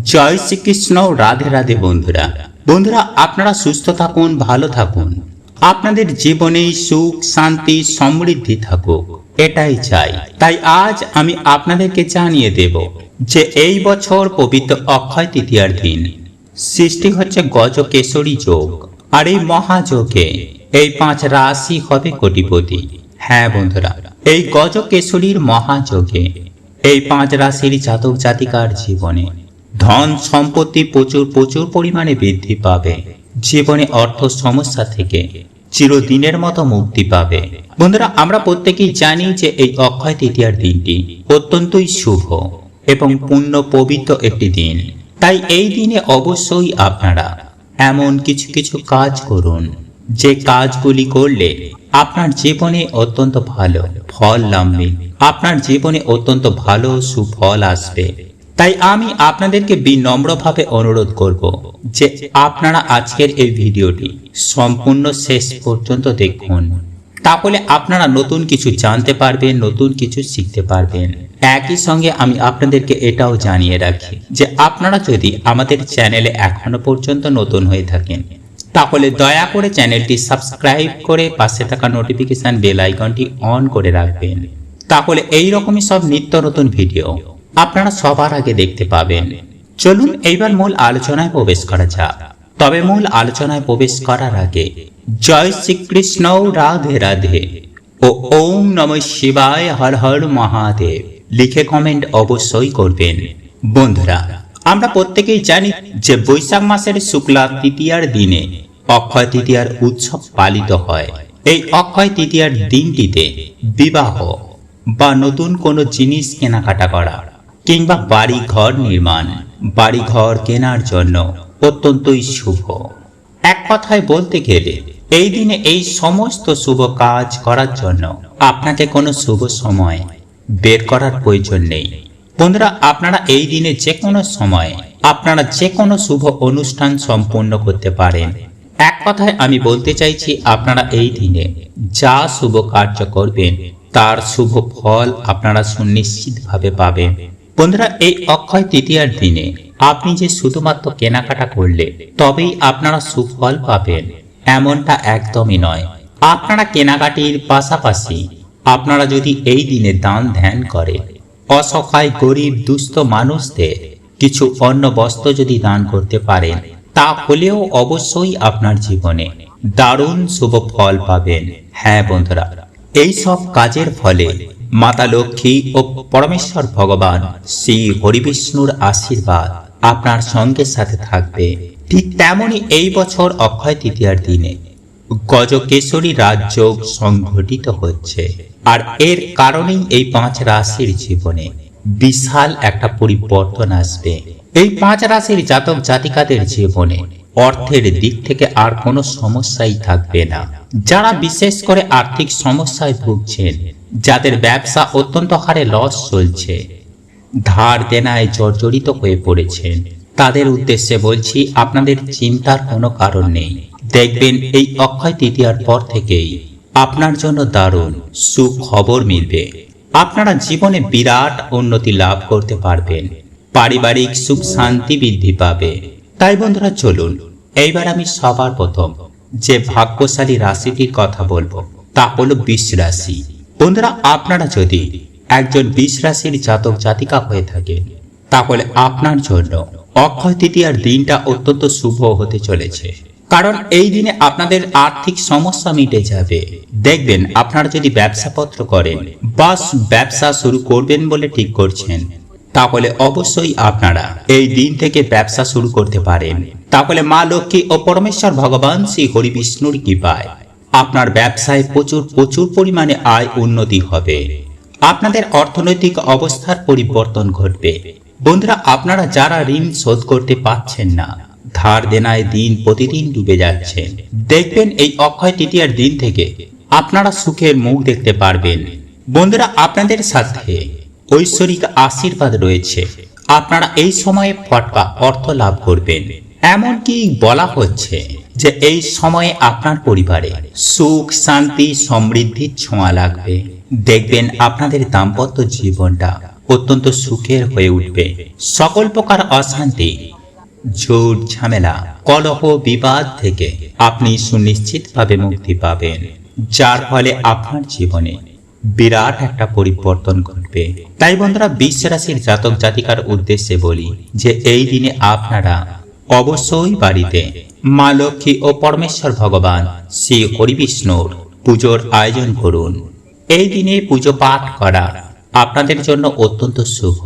জয় শ্রীকৃষ্ণ। রাধে রাধে বন্ধুরা আপনারা সুস্থ থাকুন, ভালো থাকুন, আপনাদের জীবনে সুখ শান্তি সমৃদ্ধি থাকুক, এটাই চাই। তাই আজ আমি আপনাদেরকে জানিয়ে দেব যে এই বছর পবিত্র অক্ষয় তৃতীয়ার দিন সৃষ্টি হচ্ছে গজকেশরী যোগ। আর এই মহাযোগে এই 5 রাশি হবে কোটিপতি। হ্যাঁ বন্ধুরা, এই গজকেশরীর মহাযোগে এই 5 রাশির জাতক জাতিকার জীবনে ধন সম্পত্তি প্রচুর পরিমাণে বৃদ্ধি পাবে। জীবনে অর্থ সমস্যা থেকে চিরদিনের মতো মুক্তি পাবে। বন্ধুরা, আমরা প্রত্যেকেই জানি যে এই অক্ষয় তৃতীয়ার দিনটি অত্যন্তই শুভ এবং পুণ্য পবিত্র একটি দিন। তাই এই দিনে অবশ্যই আপনারা এমন কিছু কাজ করুন যে কাজগুলি করলে আপনার জীবনে অত্যন্ত ভালো ফল নামবে, আপনার জীবনে অত্যন্ত ভালো সুফল আসবে। তাই আমি আপনাদেরকে বিনম্রভাবে অনুরোধ করব যে আপনারা আজকের এই ভিডিওটি সম্পূর্ণ শেষ পর্যন্ত দেখুন। তাহলে আপনারা নতুন কিছু জানতে পারবেন, নতুন কিছু শিখতে পারবেন। একই সঙ্গে আমি আপনাদেরকে এটাও জানিয়ে রাখি যে আপনারা যদি আমাদের চ্যানেলে এখনো পর্যন্ত নতুন হয়ে থাকেন তাহলে দয়া করে চ্যানেলটি সাবস্ক্রাইব করে পাশে থাকা নোটিফিকেশন বেল আইকনটি অন করে রাখবেন। তাহলে এই রকমই সব নিত্য নতুন ভিডিও আপনারা সবার আগে দেখতে পাবেন। চলুন এইবার মূল আলোচনায় প্রবেশ করা যাক। তবে মূল আলোচনায় প্রবেশ করার আগে জয় শ্রীকৃষ্ণ, রাধে রাধে ও ওম নমঃ শিবায়, হর হর মহাদেব লিখে কমেন্ট অবশ্যই করবেন। বন্ধুরা, আমরা প্রত্যেকেই জানি যে বৈশাখ মাসের শুক্লা তৃতীয়ার দিনে অক্ষয় তৃতীয়ার উৎসব পালিত হয়। এই অক্ষয় তৃতীয়ার দিনটিতে বিবাহ বা নতুন কোনো জিনিস কেনাকাটা করা কিংবা বাড়ি ঘর নির্মাণ, বাড়ি ঘর কেনার জন্য অত্যন্তই শুভ। এক কথায় বলতে গেলে এই দিনে এই সমস্ত শুভ কাজ করার জন্য আপনাকে কোনো শুভ সময় বের করার প্রয়োজন নেই। বন্ধুরা, আপনারা এই দিনে যে কোনো সময় আপনারা যে কোনো শুভ অনুষ্ঠান সম্পূর্ণ করতে পারেন। এক কথায় আমি বলতে চাইছি আপনারা এই দিনে যা শুভ কার্য করবেন তার শুভ ফল আপনারা সুনিশ্চিতভাবে পাবেন। বন্ধুরা, এই অক্ষয় তৃতীয়ার দিনে আপনি যে শুধুমাত্র কেনাকাটা করলে তবেই আপনারা সুফল পাবেন এমনটা একদমই নয়। আপনারা কেনাকাটির পাশাপাশি আপনারা যদি এই দিনে দান ধ্যান করেন, অসহায় গরিব দুস্থ মানুষদের কিছু অন্ন বস্ত্র যদি দান করতে পারেন তাহলেও অবশ্যই আপনার জীবনে দারুণ শুভ ফল পাবেন। হ্যাঁ বন্ধুরা, এই সব কাজের ফলে মাতা লক্ষ্মী ও পরমেশ্বর ভগবান শ্রী হরিবিষ্ণুর আশীর্বাদ আপনার সঙ্গে সাথে থাকবে। ঠিক তেমনি এই বছর অক্ষয় তৃতীয়ার দিনে গজকেশরী রাজযোগ সংঘটিত হচ্ছে। আর এর কারণেই এই 5 রাশির জীবনে বিশাল একটা পরিবর্তন আসবে। এই 5 রাশির জাতক জাতিকাদের জীবনে অর্থের দিক থেকে আর কোনো সমস্যাই থাকবে না। যারা বিশেষ করে আর্থিক সমস্যায় ভুগছেন, যাদের ব্যবসা অত্যন্ত হারে লস চলছে, ধার দেনায় জর্জরিত হয়ে পড়েছেন, তাদের উদ্দেশ্যে বলছি আপনাদের চিন্তার কোনো কারণ নেই। দেখবেন এই অক্ষয় তৃতীয়ার পর থেকেই আপনার জন্য দারুণ সুখবর মিলবে। আপনারা জীবনে বিরাট উন্নতি লাভ করতে পারবেন, পারিবারিক সুখ শান্তি বৃদ্ধি পাবে। তাই বন্ধুরা চলুন এইবার আমি সবার প্রথম যে ভাগ্যশালী রাশিটির কথা বলবো তা হলো বৃষ রাশি। বন্ধুরা, আপনারা যদি একজন বৃষ রাশির জাতক জাতিকা হয়ে থাকেন তাহলে আপনার জন্য অক্ষয় তৃতীয়ার দিনটা অত্যন্ত শুভ হতে চলেছে। কারণ এই দিনে আপনাদের আর্থিক সমস্যা মিটে যাবে। দেখবেন আপনারা যদি ব্যবসাপত্র করেন বা ব্যবসা শুরু করবেন বলে ঠিক করছেন তাহলে অবশ্যই আপনারা এই দিন থেকে ব্যবসা শুরু করতে পারেন। তাহলে মা লক্ষ্মী ও পরমেশ্বর ভগবান শ্রী হরিবিষ্ণুর কৃপায় আপনার ব্যবসায় প্রচুর পরিমাণে আয় উন্নতি হবে। আপনাদের অর্থনৈতিক অবস্থার পরিবর্তন ঘটবে। বন্ধুরা, আপনারা যারা ঋণ শোধ করতে পারছেন না, ধার দেনায় দিন প্রতিদিন ডুবে যাচ্ছেন, দেখবেন এই অক্ষয় তৃতীয়ার দিন থেকে আপনারা সুখের মুখ দেখতে পারবেন। বন্ধুরা, আপনাদের সাথে ঐশ্বরিক আশীর্বাদ রয়েছে। আপনারা এই সময়ে ফটকা অর্থ লাভ করবেন। এমনকি বলা হচ্ছে যে এই সময়ে আপনার পরিবারে সুখ শান্তি সমৃদ্ধির ছোঁয়া লাগবে। দেখবেন আপনাদের দাম্পত্য জীবনটা অত্যন্ত সুখের হয়ে উঠবে। সকল প্রকার অশান্তি, ঝুট ঝামেলা, কলহ বিবাদ থেকে আপনি সুনিশ্চিতভাবে মুক্তি পাবেন, যার ফলে আপনার জীবনে বিরাট একটা পরিবর্তন ঘটবে। তাই বন্ধুরা, বৃষ রাশির জাতক জাতিকার উদ্দেশ্যে বলি যে এই দিনে আপনারা অবশ্যই বাড়িতে মা লক্ষ্মী ও পরমেশ্বর ভগবান শ্রী হরি বিষ্ণুর পুজোর আয়োজন করুন। এই দিনে পুজো পাঠ করা আপনাদের জন্য অত্যন্ত শুভ।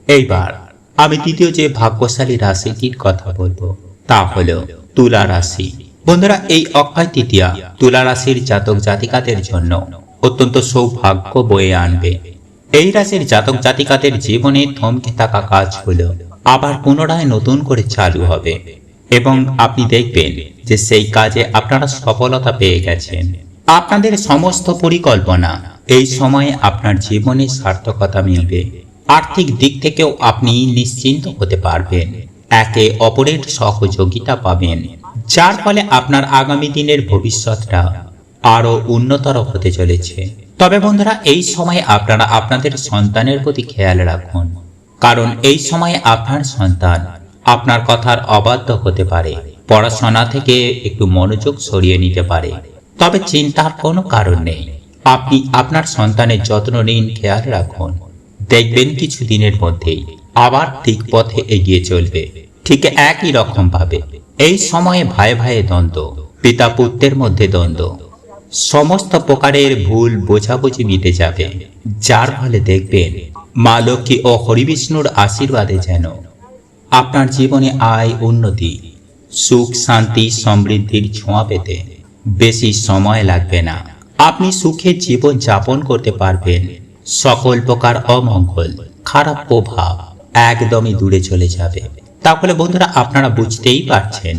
এইবার আমি দ্বিতীয় যে ভাগ্যশালী রাশিটির কথা বলবো তা হলো তুলা রাশি। বন্ধুরা, এই অক্ষয় তৃতীয়া তুলা রাশির জাতক জাতিকাদের জন্য অত্যন্ত সৌভাগ্য বয়ে আনবে। এই রাশির জাতক জাতিকাদের জীবনে থমকে থাকা কাজগুলো আবার পুনরায় নতুন করে চালু হবে এবং আপনি দেখবেন যে সেই কাজে আপনারা সফলতা পেয়ে গেছেন। আপনাদের সমস্ত পরিকল্পনা এই সময়ে আপনার জীবনে সার্থকতা মিলবে। আর্থিক দিক থেকেও আপনি নিশ্চিন্ত হতে পারবেন, একে অপরের সহযোগিতা পাবেন, যার ফলে আপনার আগামী দিনের ভবিষ্যৎটা আরো উন্নতর হতে চলেছে। তবে বন্ধুরা, এই সময়ে আপনারা আপনাদের সন্তানের প্রতি খেয়াল রাখুন, কারণ এই সময়ে আপনার সন্তান আপনার কথার অবাধ্য হতে পারে, পড়াশোনা থেকে একটু মনোযোগ সরিয়ে নিতে পারে। তবে চিন্তার কোনো কারণ নেই, আপনি আপনার সন্তানের যত্ন নিন, খেয়াল রাখুন, দেখবেন কিছু দিনের মধ্যেই আবার ঠিক পথে এগিয়ে চলবে। ঠিক একই রকম ভাবে এই সময়ে ভাই ভাইয়ে দ্বন্দ্ব, পিতা পুত্রের মধ্যে দ্বন্দ্ব, সমস্ত প্রকারের ভুল বোঝাবুঝি মিটে যাবে, যার ফলে দেখবেন মা লক্ষ্মী ও হরিবিষ্ণুর আশীর্বাদে যেন আপনার জীবনে আয়, উন্নতি, সুখ, শান্তি, সমৃদ্ধির ছোঁয়া পেতে বেশি সময় লাগবে না। আপনি সুখে জীবন যাপন করতে পারবেন। সকল প্রকার অমঙ্গল, খারাপ প্রভাব একদমই দূরে চলে যাবে। তাহলে বন্ধুরা, আপনারা বুঝতেই পারছেন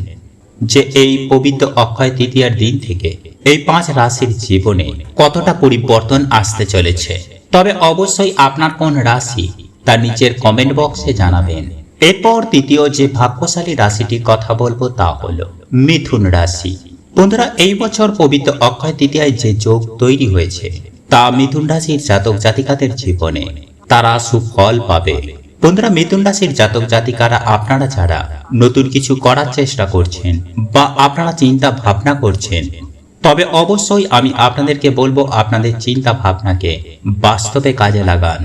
যে এই পবিত্র অক্ষয় তৃতীয়ার দিন থেকে এই 5 রাশির জীবনে কতটা পরিবর্তন আসতে চলেছে। তবে অবশ্যই আপনার কোন রাশি তার নিচের কমেন্ট বক্সে জানাবেন। এরপর তৃতীয় যে ভাগ্যশালী রাশিটির কথা বলবো তা হলো মিথুন রাশি। বন্ধুরা, এই বছর পবিত্র অক্ষয় তৃতীয়ায় যে যোগ তৈরি হয়েছে তা মিথুন রাশির জাতক জাতিকাদের জীবনে তারা সুফল পাবে। বন্ধুরা, মিথুন রাশির জাতক জাতিকারা আপনারা যারা নতুন কিছু করার চেষ্টা করছেন বা আপনারা চিন্তা ভাবনা করছেন, তবে অবশ্যই আমি আপনাদেরকে বলবো আপনাদের চিন্তা ভাবনাকে বাস্তবে কাজে লাগান।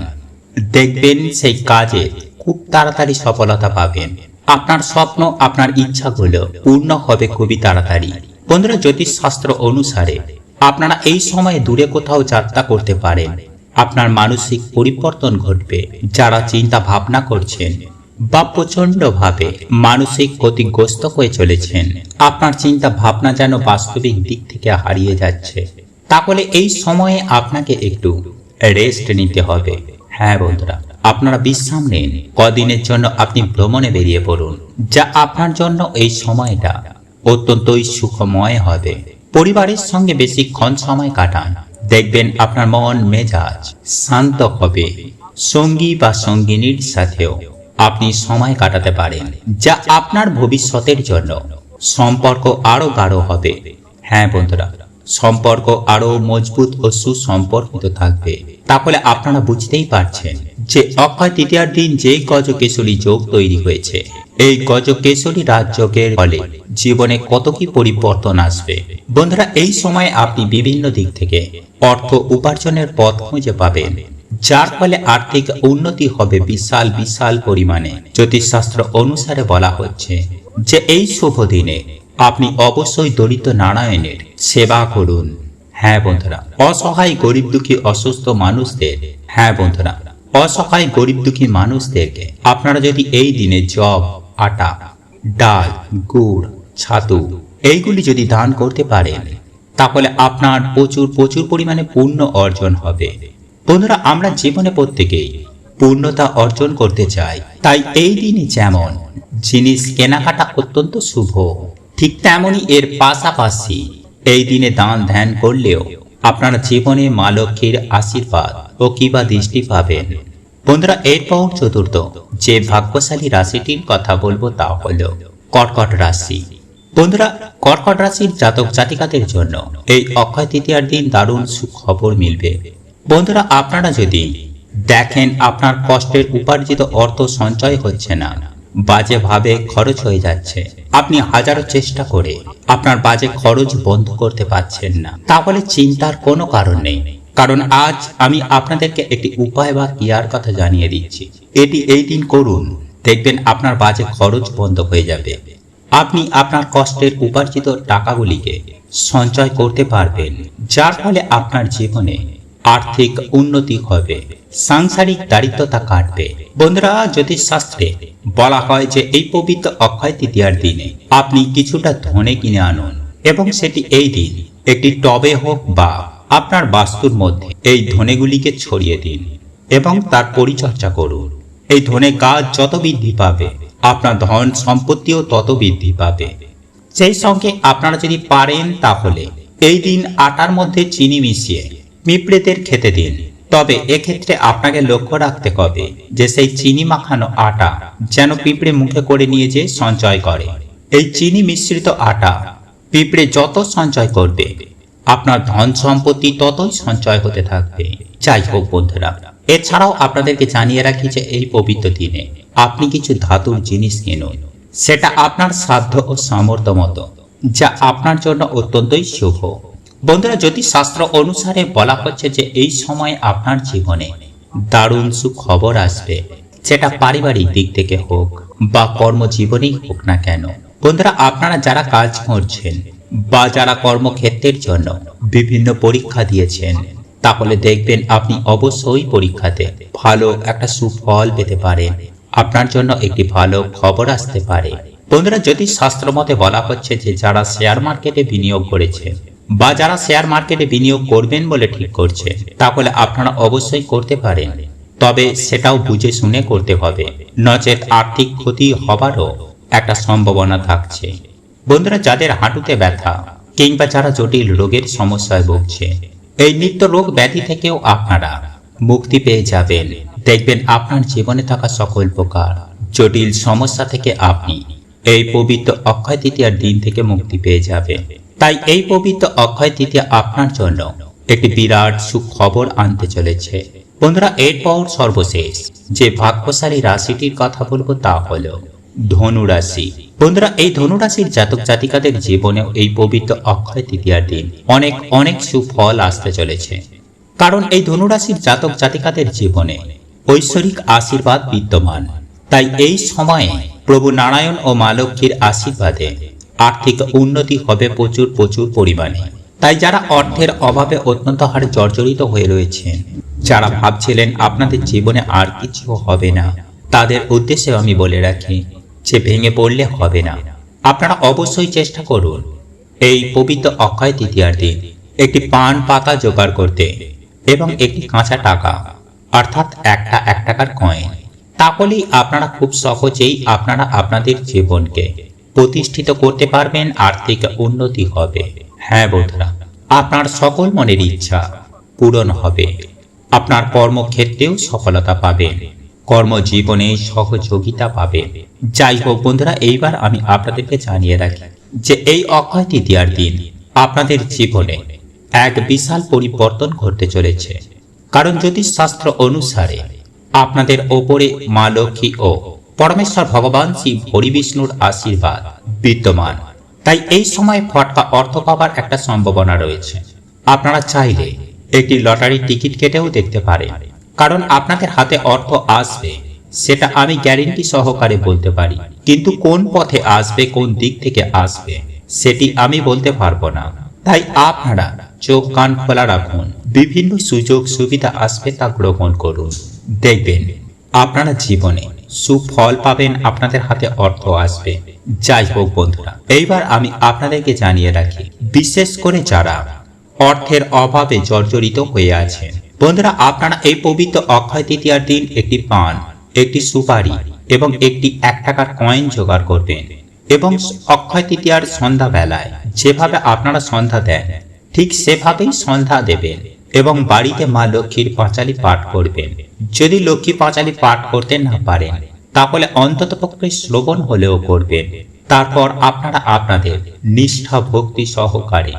দেখবেন সেই কাজে খুব তাড়াতাড়ি সফলতা পাবেন। আপনার স্বপ্ন, আপনার ইচ্ছাগুলো পূর্ণ হবে খুবই তাড়াতাড়ি। বন্ধুরা, জ্যোতিষ শাস্ত্র অনুসারে আপনারা এই সময়ে দূরে কোথাও যাত্রা করতে পারেন। আপনার মানসিক পরিবর্তন ঘটবে। যারা চিন্তা ভাবনা করছেন বা প্রচন্ড ভাবে মানসিক ক্ষতিগ্রস্ত হয়ে চলেছেন, আপনার চিন্তা ভাবনা যেন বাস্তবিক দিক থেকে হারিয়ে যাচ্ছে, তাহলে এই সময়ে আপনাকে একটু রেস্ট নিতে হবে। হ্যাঁ বন্ধুরা, আপনারা বিশ্রাম নিন। কদিনের জন্য আপনি ভ্রমণে বেরিয়ে পড়ুন, যা আপনার জন্য এই সময়টা অত্যন্তই সুখময় হবে। পরিবারের সঙ্গে বেশিক্ষণ সময় কাটান, দেখবেন আপনার মন মেজাজ শান্ত হবে। সঙ্গী বা সঙ্গিনীর সাথেও আপনি সময় কাটাতে পারেন, যা আপনার ভবিষ্যতের জন্য সম্পর্ক আরো গাঢ় হবে। হ্যাঁ বন্ধুরা, সম্পর্ক আরো মজবুত ও সুসম্পর্কিত থাকবে। তাহলে আপনারা বুঝতেই পারছেন যে অক্ষয় তৃতীয়ার দিন যে গজকেশরী যোগ তৈরি হয়েছে, এই গজকেশরী রাজযোগের ফলে জীবনে কত কি পরিবর্তন আসবে। বন্ধুরা, এই সময় আপনি বিভিন্ন দিক থেকে অর্থ উপার্জনের পথ খুঁজে পাবেন, যার ফলে আর্থিক উন্নতি হবে বিশাল বিশাল পরিমাণে। জ্যোতিষশাস্ত্র অনুসারে বলা হচ্ছে যে এই শুভ দিনে আপনি অবশ্যই দরিদ্র নারায়ণের সেবা করুন। হ্যাঁ বন্ধুরা, অসহায় গরিব দুঃখী অসুস্থ মানুষদের, হ্যাঁ বন্ধুরা, অসহায় গরিব দুঃখী মানুষদেরকে আপনারা যদি এই দিনে জব, আটা, ডাল, গুড়, ছাতু এইগুলি যদি দান করতে পারেন, তাহলে আপনার প্রচুর প্রচুর পরিমাণে পুণ্য অর্জন হবে। বন্ধুরা, আমরা জীবনে প্রত্যেকেই পূর্ণতা অর্জন করতে চাই, তাই এই দিনে যেমন জিনিস কেনাকাটা অত্যন্ত শুভ, ঠিক তেমনি এর পাশাপাশি এই দিনে দান ধ্যান করলেও আপনার জীবনে মা লক্ষ্মীর আশীর্বাদ ও কিবা দৃষ্টি পাবেন। বন্ধুরা, এরপর চতুর্থ যে ভাগ্যশালী রাশিটির কথা বলবো তা হলো কর্কট রাশি। বন্ধুরা, কর্কট রাশির জাতক জাতিকাদের জন্য এই অক্ষয় তৃতীয়ার দিন দারুণ সুখবর মিলবে। বন্ধুরা, আপনারা যদি দেখেন আপনার কষ্টের উপার্জিত অর্থ সঞ্চয় হচ্ছে না, বাজেভাবে খরচ হয়ে যাচ্ছে। আপনি হাজারো চেষ্টা করে আপনার বাজে খরচ বন্ধ করতে পারছেন না, তাহলে চিন্তার কোনো কারণ নেই। কারণ আজ আমি আপনাদেরকে একটি উপায় বা ক্রিয়ার কথা জানিয়ে দিচ্ছি। এটি এই দিন করুন, দেখবেন আপনার বাজে খরচ বন্ধ হয়ে যাবে। আপনি আপনার কষ্টের উপার্জিত টাকাগুলিকে সঞ্চয় করতে পারবেন, যার ফলে আপনার জীবনে আর্থিক উন্নতি হবে, সাংসারিক দারিদ্রতা কাটবে। বন্ধুরা, জ্যোতিষশাস্ত্রে বলা হয় যে এই পবিত্র অক্ষয় তৃতীয়ার দিনে আপনি কিছুটা ধনে কিনে আনুন এবং সেটি এই দিন একটি টবে হোক বা আপনার বাস্তুর মধ্যে এই ধনেগুলিকে ছড়িয়ে দিন এবং তার পরিচর্যা করুন। এই ধনে গাছ যত বৃদ্ধি পাবে, আপনার ধন সম্পত্তিও তত বৃদ্ধি পাবে। সেই সঙ্গে আপনারা যদি পারেন তাহলে এই দিন আটার মধ্যে চিনি মিশিয়ে পিঁপড়েদের খেতে দিন। তবে এক্ষেত্রে আপনাকে লক্ষ্য রাখতে হবে যে সেই চিনি মাখানো আটা যেন পিঁপড়ে মুখে করে নিয়ে যেয়ে সঞ্চয় করে। এই চিনি মিশ্রিত আটা পিঁপড়ে যত সঞ্চয় করবে, আপনার ধন সম্পত্তি ততই সঞ্চয় হতে থাকবে। যাই হোক বন্ধুরা, এছাড়াও আপনাদেরকে জানিয়ে রাখি যে এই পবিত্র দিনে আপনি কিছু ধাতুর জিনিস কিনুন, সেটা আপনার সাধ্য ও সামর্থ্য মতো, যা আপনার জন্য অত্যন্তই শুভ। বন্ধুরা, জ্যোতিষশাস্ত্র অনুসারে বলা হচ্ছে যে এই সময় আপনার জীবনে দারুণ সুখবর আসবে, সেটা পারিবারিক দিক থেকে হোক বা কর্মজীবনেই হোক না কেন। বন্ধুরা, আপনারা যারা কাজ করছেন বা যারা কর্মক্ষেত্রের জন্য বিভিন্ন পরীক্ষা দিয়েছেন, তাহলে দেখবেন আপনি অবশ্যই পরীক্ষাতে ভালো একটা সুফল পেতে পারেন। আপনার জন্য একটি ভালো খবর আসতে পারে। বন্ধুরা, জ্যোতিষশাস্ত্র মতে বলা হচ্ছে যে যারা শেয়ার মার্কেটে বিনিয়োগ করেছেন বা যারা শেয়ার মার্কেটে বিনিয়োগ করবেন বলে ঠিক করছে, তাহলে আপনারা অবশ্যই করতে পারেন, তবে সেটাও বুঝে শুনে করতে হবে, নচেত আর্থিক ক্ষতি হবারও একটা সম্ভাবনা থাকছে। বন্ধুরা, যাদের হাঁটুতে ব্যথা কিংবা যারা জটিল রোগের সমস্যায় ভুগছে, এই নিত্য রোগ ব্যাধি থেকেও আপনারা মুক্তি পেয়ে যাবেন। দেখবেন আপনার জীবনে থাকা সকল প্রকার জটিল সমস্যা থেকে আপনি এই পবিত্র অক্ষয় তৃতীয়ার দিন থেকে মুক্তি পেয়ে যাবেন। তাই এই পবিত্র অক্ষয় তৃতীয়া আপনার জন্য একটি বিরাট সুখবর আনতে চলেছে। বন্ধুরা, এরপর সর্বশেষ যে ভাগ্যশালী রাশিটির কথা বলবো তা হলো ধনু রাশি। বন্ধুরা, এই ধনু রাশির জাতক জাতিকাদের জীবনেও এই পবিত্র অক্ষয় তৃতীয়ার দিন অনেক অনেক সুফল আসতে চলেছে। কারণ এই ধনু রাশির জাতক জাতিকাদের জীবনে ঐশ্বরিক আশীর্বাদ বিদ্যমান। তাই এই সময়ে প্রভু নারায়ণ ও মা লক্ষ্মীর আশীর্বাদে আর্থিক উন্নতি হবে প্রচুর প্রচুর পরিমাণে। তাই যারা অর্থের অভাবে অত্যন্ত হারে জর্জরিত হয়ে রয়েছেন, যারা ভাবছিলেন আপনাদের জীবনে আর কিছু হবে না, তাদের উদ্দেশ্যে আমি বলে রাখি যে ভেঙে পড়লে হবে না। আপনারা অবশ্যই চেষ্টা করুন এই পবিত্র অক্ষয় তৃতীয়ার দিন একটি পান পাতা জোগাড় করতে এবং একটি কাঁচা টাকা অর্থাৎ একটা 1 টাকার কয়েন। তাহলেই আপনারা খুব সহজেই আপনারা আপনাদের জীবনকে প্রতিষ্ঠিত করতে পারবেন, আর্থিক উন্নতি হবে। হ্যাঁ বন্ধুরা, আপনার সকল মনের ইচ্ছা পূরণ হবে, আপনার কর্মক্ষেত্রেও সফলতা পাবেন, কর্মজীবনে সহযোগিতা পাবে। যাই হোক বন্ধুরা, এইবার আমি আপনাদেরকে জানিয়ে রাখি যে এই অক্ষয় তৃতীয়ার দিন আপনাদের জীবনে এক বিশাল পরিবর্তন ঘটতে চলেছে। কারণ জ্যোতিষশাস্ত্র অনুসারে আপনাদের ওপরে মা লক্ষ্মী ও পরমেশ্বর ভগবান শ্রী হরি বিষ্ণুর আশীর্বাদ বিদ্যমান। তাই এই সময় ফটকা অর্থ পাবার একটা সম্ভাবনা রয়েছে। আপনারা চাইলে একটি লটারির টিকিট কেটেও দেখতে পারেন, কারণ আপনাদের হাতে অর্থ আসবে সেটা আমি গ্যারেন্টি সহকারে বলতে পারি। কিন্তু কোন পথে আসবে, কোন দিক থেকে আসবে, সেটি আমি বলতে পারবো না। তাই আপনারা চোখ কান খোলা রাখুন, বিভিন্ন সুযোগ সুবিধা আসবে তা গ্রহণ করুন। দেখবেন আপনারা জীবনে সুফল পাবেন, আপনাদের হাতে অর্থ আসবে। যাই হোক বন্ধুরা, এইবার আমি আপনাদেরকে জানিয়ে রাখি, বিশেষ করে যারা অর্থের অভাবে জর্জরিত হয়ে আছেন, বন্ধুরা আপনারা এই পবিত্র অক্ষয় তৃতীয়ার দিন একটি পান, একটি সুপারি এবং একটি 1 টাকার কয়েন জোগাড় করবেন এবং অক্ষয় তৃতীয়ার সন্ধ্যা বেলায় যেভাবে আপনারা সন্ধ্যা দেন ঠিক সেভাবেই সন্ধ্যা দেবেন এবং বাড়িতে মা লক্ষ্মীর পাঁচালী পাঠ করবেন। যদি লক্ষ্মী পাঁচালী পাঠ করতে না পারেন তাহলে অন্ততপক্ষে শ্রবণ হলেও করবেন। তারপর আপনারা আপনাদের নিষ্ঠা ভক্তি সহকারে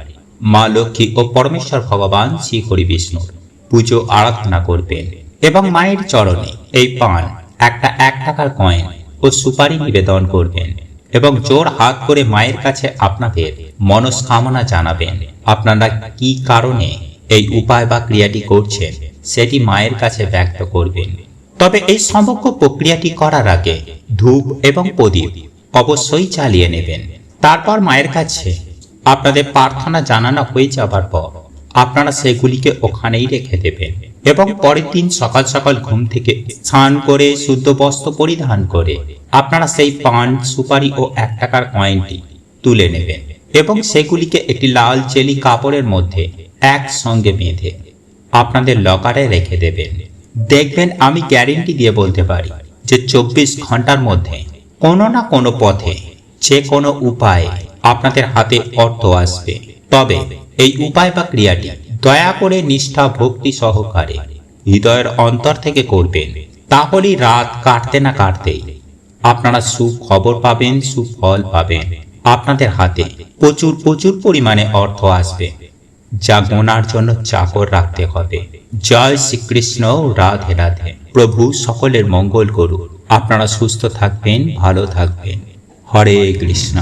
মা লক্ষ্মী ও পরমেশ্বর ভগবান শ্রী হরি বিষ্ণুর পুজো আরাধনা করবেন এবং মায়ের চরণে এই পান, একটা 1 টাকার কয়েন ও সুপারি নিবেদন করবেন এবং জোর হাত করে মায়ের কাছে আপনাদের মনস্কামনা জানাবেন। আপনারা কি কারণে এই উপায় বা ক্রিয়াটি করছেন সেটি মায়ের কাছে ব্যক্ত করবেন। তবে এই সমগ্র প্রক্রিয়াটি করার আগে ধূপ এবং প্রদীপ অবশ্যই জ্বালিয়ে নেবেন। তারপর মায়ের কাছে আপনাদের প্রার্থনা জানানো হয়ে যাবার পর আপনারা সেগুলিকে ওখানেই রেখে দেবেন এবং পরের দিন সকাল সকাল ঘুম থেকে স্নান করে শুদ্ধ বস্ত্র পরিধান করে আপনারা সেই পান, সুপারি ও 1 টাকার কয়েনটি তুলে নেবেন এবং সেগুলিকে একটি লাল চেলি কাপড়ের মধ্যে একসঙ্গে বেঁধে আপনাদের লকারে রেখে দেবেন। দেখবেন, আমি গ্যারেন্টি দিয়ে বলতে পারি যে 24 ঘন্টার মধ্যে কোনো না কোনো পথে, যে কোনো উপায়ে আপনাদের হাতে অর্থ আসবে। তবে এই উপায় বা ক্রিয়াটি দয়া করে নিষ্ঠা ভক্তি সহকারে হৃদয়ের অন্তর থেকে করবেন। তাহলেই রাত কাটতে না কাটতেই আপনারা সুখবর পাবেন, সুফল পাবেন। আপনাদের হাতে প্রচুর প্রচুর পরিমাণে অর্থ আসবে, যা গোনার জন্য চাকর রাখতে হবে। জয় শ্রীকৃষ্ণ। রাধে রাধে। প্রভু সকলের মঙ্গল করুন। আপনারা সুস্থ থাকবেন, ভালো থাকবেন। হরে কৃষ্ণ।